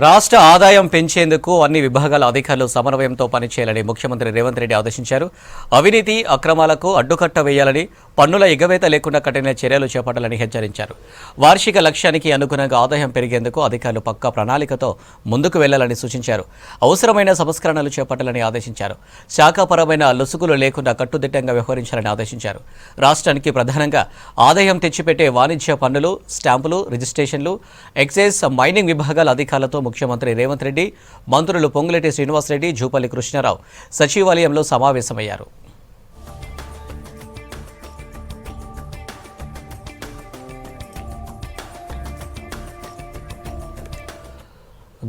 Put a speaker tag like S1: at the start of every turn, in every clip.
S1: రాష్ట్ర ఆదాయం పెంచేందుకు అన్ని విభాగాల అధికారులు సమన్వయంతో పనిచేయాలని ముఖ్యమంత్రి రేవంత్ రెడ్డి ఆదేశించారు. అవినీతి అక్రమాలకు అడ్డుకట్ట వేయాలని, పన్నుల ఎగవేత లేకుండా కఠిన చర్యలు చేపట్టాలని హెచ్చరించారు. వార్షిక లక్ష్యానికి అనుగుణంగా ఆదాయం పెరిగేందుకు అధికారులు పక్కా ప్రణాళికతో ముందుకు వెళ్లాలని సూచించారు. అవసరమైన సంస్కరణలు చేపట్టాలని ఆదేశించారు. శాఖాపరమైన లొసుగులు లేకుండా కట్టుదిట్టంగా వ్యవహరించాలని ఆదేశించారు. రాష్ట్రానికి ప్రధానంగా ఆదాయం తెచ్చిపెట్టే వాణిజ్య పన్నులు, స్టాంపులు, రిజిస్ట్రేషన్లు, ఎక్సైజ్, మైనింగ్ విభాగాల అధికారులతో ముఖ్యమంత్రి రేవంత్ రెడ్డి, మంత్రులు పొంగులేటి శ్రీనివాసరెడ్డి, జూపల్లి కృష్ణారావు సచివాలయంలో సమావేశమయ్యారు.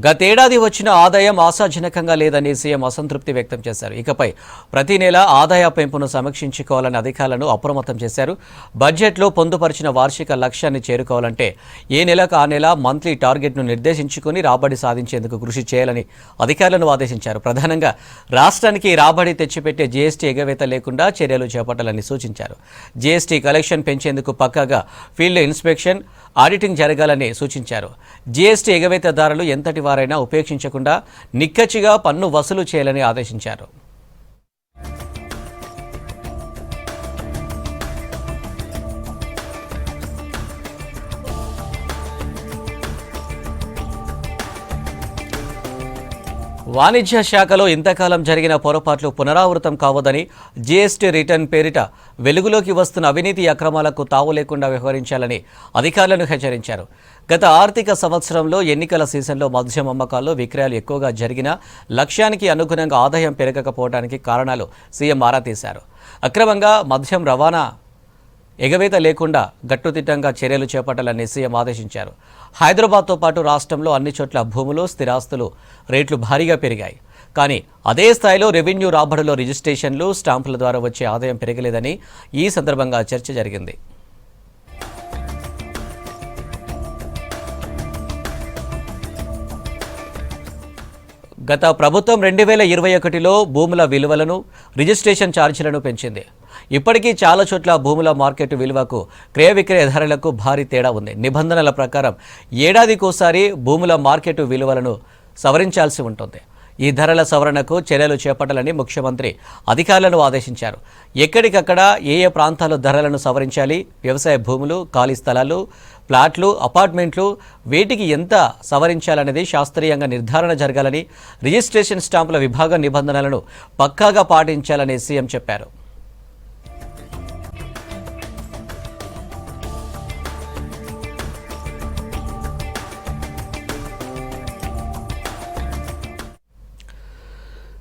S1: గతేడాది వచ్చిన ఆదాయం ఆశాజనకంగా లేదని సీఎం అసంతృప్తి వ్యక్తం చేశారు. ఇకపై ప్రతి నెల ఆదాయ పెంపును సమీక్షించుకోవాలని అధికారులను అప్రమత్తం చేశారు. బడ్జెట్లో పొందుపరిచిన వార్షిక లక్ష్యాన్ని చేరుకోవాలంటే ఏ నెలకు ఆ నెల మంత్లీ టార్గెట్ను నిర్దేశించుకుని రాబడి సాధించేందుకు కృషి చేయాలని అధికారులను ఆదేశించారు. ప్రధానంగా రాష్ట్రానికి రాబడి తెచ్చిపెట్టే జీఎస్టీ ఎగవేత లేకుండా చర్యలు చేపట్టాలని సూచించారు. జీఎస్టీ కలెక్షన్ పెంచేందుకు పక్కాగా ఫీల్డ్ ఇన్స్పెక్షన్, ఆడిటింగ్ జరగాలని సూచించారు. జీఎస్టీ ఎగవేతదారులు ఎంతటి వారైనా ఉపేక్షించకుండా నిక్కచ్చిగా పన్ను వసూలు చేయాలని ఆదేశించారు. వాణిజ్య శాఖలో ఇంతకాలం జరిగిన పొరపాట్లు పునరావృతం కావద్దని, జీఎస్టీ రిటర్న్ పేరిట వెలుగులోకి వస్తున్న అవినీతి అక్రమాలకు తావు లేకుండా వ్యవహరించాలని అధికారులను హెచ్చరించారు. గత ఆర్థిక సంవత్సరంలో ఎన్నికల సీజన్లో మద్యం అమ్మకాల్లో విక్రయాలు ఎక్కువగా జరిగినా లక్ష్యానికి అనుగుణంగా ఆదాయం పెరగకపోవడానికి కారణాలు సీఎం ఆరా తీశారు. అక్రమంగా మద్యం రవాణా ఎగవేత లేకుండా గట్టుదిట్టంగా చర్యలు చేపట్టాలని సీఎం ఆదేశించారు. హైదరాబాద్తో పాటు రాష్ట్రంలో అన్ని చోట్ల భూములు, స్థిరాస్తులు రేట్లు భారీగా పెరిగాయి. కానీ అదే స్థాయిలో రెవెన్యూ రాబడులో రిజిస్ట్రేషన్లు, స్టాంపుల ద్వారా వచ్చే ఆదాయం పెరగలేదని ఈ సందర్భంగా చర్చ జరిగింది. గత ప్రభుత్వం 2021లో భూముల విలువలను, రిజిస్ట్రేషన్ ఛార్జీలను పెంచింది. ఇప్పటికీ చాలా చోట్ల భూముల మార్కెట్ విలువకు, క్రయ విక్రయ ధరలకు భారీ తేడా ఉంది. నిబంధనల ప్రకారం ఏడాదికోసారి భూముల మార్కెట్ విలువలను సవరించాల్సి ఉంటుంది. ఈ ధరల సవరణకు చర్యలు చేపట్టాలని ముఖ్యమంత్రి అధికారులను ఆదేశించారు. ఎక్కడికక్కడ ఏ ప్రాంతాల్లో ధరలను సవరించాలి, వ్యవసాయ భూములు, ఖాళీ స్థలాలు, ప్లాట్లు, అపార్ట్మెంట్లు వేటికి ఎంత సవరించాలనేది శాస్త్రీయంగా నిర్ధారణ జరగాలని, రిజిస్ట్రేషన్ స్టాంపుల విభాగ నిబంధనలను పక్కాగా పాటించాలని సీఎం చెప్పారు.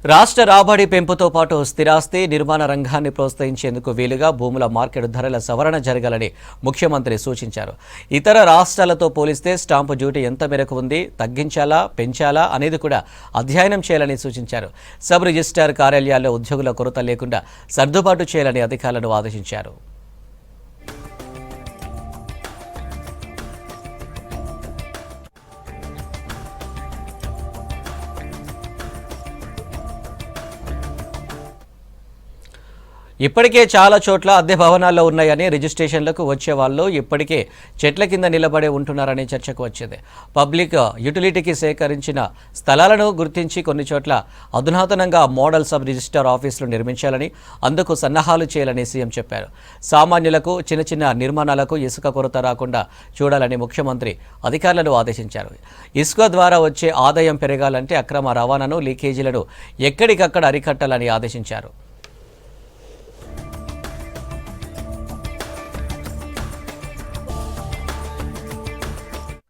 S1: రాష్ట్ర రాబడి పెంపుతో పాటు స్థిరాస్తి, నిర్మాణ రంగాన్ని ప్రోత్సహించేందుకు వీలుగా భూముల మార్కెట్ ధరల సవరణ జరగాలని ముఖ్యమంత్రి సూచించారు. ఇతర రాష్ట్రాలతో పోలిస్తే స్టాంపు డ్యూటీ ఎంత మేరకు ఉంది, తగ్గించాలా, పెంచాలా అనేది కూడా అధ్యయనం చేయాలని సూచించారు. సబ్ రిజిస్ట్రార్ కార్యాలయాల్లో ఉద్యోగుల కొరత లేకుండా సర్దుబాటు చేయాలని అధికారులను ఆదేశించారు. ఇప్పటికే చాలా చోట్ల అద్దె భవనాల్లో ఉన్నాయని, రిజిస్ట్రేషన్లకు వచ్చే వాళ్ళు ఇప్పటికే చెట్ల కింద నిలబడే ఉంటున్నారని చర్చకు వచ్చింది. పబ్లిక్ యూటిలిటీకి సేకరించిన స్థలాలను గుర్తించి కొన్ని చోట్ల అధునాతనంగా మోడల్ సబ్ రిజిస్ట్రార్ ఆఫీసులు నిర్మించాలని, అందుకు సన్నాహాలు చేయాలని సీఎం చెప్పారు. సామాన్యులకు, చిన్న చిన్న నిర్మాణాలకు ఇసుక కొరత రాకుండా చూడాలని ముఖ్యమంత్రి అధికారులను ఆదేశించారు. ఇసుక ద్వారా వచ్చే ఆదాయం పెరగాలంటే అక్రమ రవాణాను, లీకేజీలను ఎక్కడికక్కడ అరికట్టాలని ఆదేశించారు.